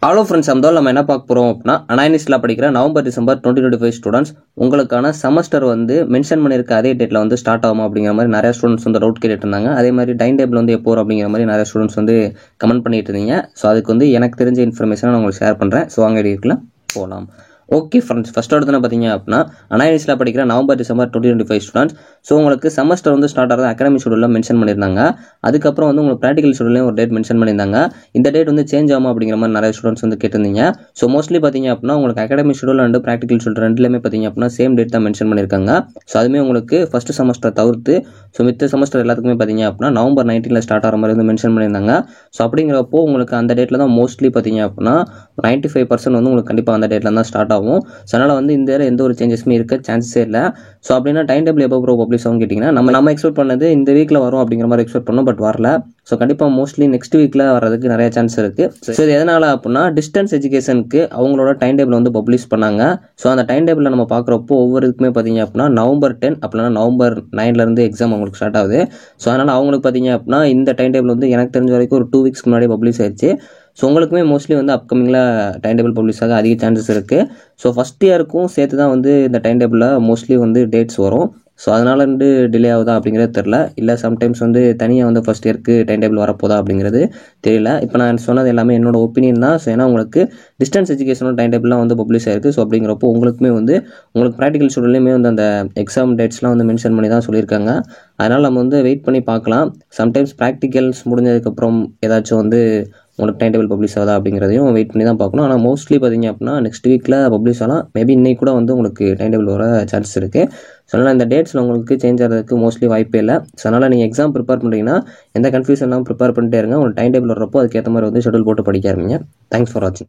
Hello friends, நம்ம என்ன பார்க்க போகிறோம் அப்படின்னா, அனாயினிஸ்டில் படிக்கிற நவம்பர் டிசம்பர் 2025 ஸ்டூடெண்ட்ஸ் உங்களுக்கான செமஸ்டர் வந்து மென்ஷன் பண்ணியிருக்க அதே டேட்டில் வந்து ஸ்டார்ட் ஆகும் அப்படிங்கிற மாதிரி நிறைய ஸ்டூடெண்ட்ஸ் வந்து டவுட் கேட்டுட்டு இருந்தாங்க. அதே மாதிரி டைம் டேபிள் வந்து எப்போ வரும் அப்படிங்கிற மாதிரி நிறைய ஸ்டூடெண்ட்ஸ் வந்து கமெண்ட் பண்ணிட்டு இருந்தீங்க. ஸோ அதுக்கு வந்து எனக்கு தெரிஞ்ச இன்ஃபர்மேஷனை நான் உங்களுக்கு ஷேர் பண்ணுறேன். ஸோ அங்கே இருக்கலாம் போகலாம். ஓகே ஃப்ரெண்ட்ஸ், ஃபஸ்ட் எடுத்து பார்த்தீங்க அப்படின்னா, அனாயினிஸ்டில் படிக்கிற நவம்பர் டிசம்பர் 2025 ஸ்டூடெண்ட்ஸ் ஸோ உங்களுக்கு செமஸ்டர் வந்து ஸ்டார்ட் ஆகிறது அகாடமிக் ஷெடியூலில் மென்ஷன் பண்ணியிருந்தாங்க. அதுக்கப்புறம் வந்து உங்களுக்கு ப்ராக்டிகல் ஷெடியூலையும் ஒரு டேட் மென்ஷன் பண்ணியிருந்தாங்க. இந்த டேட் வந்து சேஞ்ச் ஆகும் அப்படிங்கிற மாதிரி நிறைய ஸ்டூடெண்ட்ஸ் வந்து கேட்டிருந்தீங்க. ஸோ மோஸ்ட்லி பார்த்தீங்க அப்படின்னா உங்களுக்கு academic schedule and practical schedule ரெண்டுலேயுமே பார்த்தீங்க அப்படின்னா சேம் டேட் தான் மென்ஷன் பண்ணியிருக்காங்க. ஸோ அதுவுமே உங்களுக்கு ஃபஸ்ட்டு செமஸ்டர் தவிர்த்து ஸோ மித்த செமஸ்டர் எல்லாத்துக்குமே பார்த்தீங்க அப்படின்னா நவம்பர் 19 ஸ்டார்ட் ஆகிற மாதிரி வந்து மென்ஷன் பண்ணியிருந்தாங்க. ஸோ அப்படிங்கிறப்போ உங்களுக்கு அந்த டேட்டில் தான் மோஸ்ட்லி பார்த்தீங்க அப்படின்னா 95% வந்து உங்களுக்கு கண்டிப்பாக அந்த டேட்டில் தான் ஸ்டார்ட் ஆகும். ஸோ அதனால் வந்து இந்த எந்த ஒரு சேஞ்சஸுமே இருக்க சான்ஸே இல்லை. ஸோ அப்படின்னா டைம் டேபிள் எப்போ பப்ளிஷ் ஆகும் கேட்டிங்கன்னா, நம்ம எக்ஸ்பெக்ட் பண்ணது இந்த வீக்கில் வரும் அப்படிங்கிற மாதிரி எக்ஸ்பெக்ட் பண்ணோம், பட் வரல. ஸோ கண்டிப்பாக மோஸ்ட்லி நெக்ஸ்ட் வீக்கில் வரதுக்கு நிறைய சான்ஸ் இருக்குது. ஸோ இது எதனால் அப்படின்னா, டிஸ்டன்ஸ் எஜுகேஷனுக்கு அவங்களோட டைம் டேபிள் வந்து பப்ளிஷ் பண்ணாங்க. ஸோ அந்த டைம் டேபிளில் நம்ம பார்க்குறப்போ ஒவ்வொருக்குமே பார்த்தீங்க அப்படின்னா நவம்பர் 10 அப்படின்னா நவம்பர் 9 எக்ஸாம் அவங்களுக்கு ஸ்டார்ட் ஆகுது. ஸோ அதனால் அவங்களுக்கு பார்த்தீங்க அப்படின்னா இந்த டைம் டேபிள் வந்து எனக்கு தெரிஞ்ச வரைக்கும் ஒரு 2 வீக்ஸ்க்கு முன்னாடி பப்ளிஷ் ஆயிடுச்சு. ஸோ உங்களுக்குமே மோஸ்ட்லி வந்து அப்கமிங்கில் டைம் டேபிள் பப்ளிஷ் ஆக அதிக சான்சஸ் இருக்குது. ஸோ ஃபஸ்ட் இயருக்கும் சேர்த்து தான் வந்து இந்த டைம் டேபிளில் மோஸ்ட்லி வந்து டேட்ஸ் வரும். ஸோ அதனால் வந்து டிலே ஆகுதா அப்படிங்கிறது தெரில, இல்லை சம்டைம்ஸ் வந்து தனியாக வந்து ஃபஸ்ட் இயருக்கு டைம் டேபிள் வரப்போதா அப்படிங்கிறது தெரியல. இப்போ நான் சொன்னது எல்லாமே என்னோட ஒப்பீனியன் தான். ஸோ ஏன்னா உங்களுக்கு டிஸ்டன்ஸ் எஜுகேஷனோட டைம் டேபிள்லாம் வந்து பப்ளிஷ் ஆயிருக்கு. ஸோ அப்படிங்கிறப்போ உங்களுக்குமே வந்து உங்களுக்கு ப்ராக்டிகல் ஷெடியூல்லையுமே வந்து அந்த எக்ஸாம் டேட்ஸ்லாம் வந்து மென்ஷன் பண்ணி தான் சொல்லியிருக்காங்க. அதனால் நம்ம வந்து வெயிட் பண்ணி பார்க்கலாம். சம்டைம்ஸ் ப்ராக்டிகல்ஸ் முடிஞ்சதுக்கப்புறம் ஏதாச்சும் வந்து உங்களுக்கு டைம் டேபிள் பப்ளிஷ் ஆகுதா அப்படிங்கிறதையும் வெயிட் பண்ணி தான் பார்க்கணும். ஆனால் மோஸ்ட்லி பார்த்தீங்க அப்படின்னா நெக்ஸ்ட் வீக்கில் பப்ளிஷ் ஆகலாம். மேபி இன்னைக்கு கூட வந்து உங்களுக்கு டைம் டேபிள் வர சான்ஸ் இருக்குது. ஸோ அதனால் இந்த டேட்ஸில் உங்களுக்கு சேஞ்ச் ஆகிறதுக்கு மோஸ்ட்லி வாய்ப்பே இல்லை. ஸோ அதனால் நீங்கள் எக்ஸாம் ப்ரிப்பேர் பண்ணுறீங்கன்னா எந்த கன்ஃபியூஷன் இல்லாமல் ப்ரிப்பேர் பண்ணிட்டே இருங்க. உங்களுக்கு டைம் டேபிள் வரப்போ அதுக்கேற்ற மாதிரி வந்து ஷெடியூல் போட்டு படிக்க ஆரம்பிங்க. தேங்க்ஸ் ஃபார் வாட்சிங்.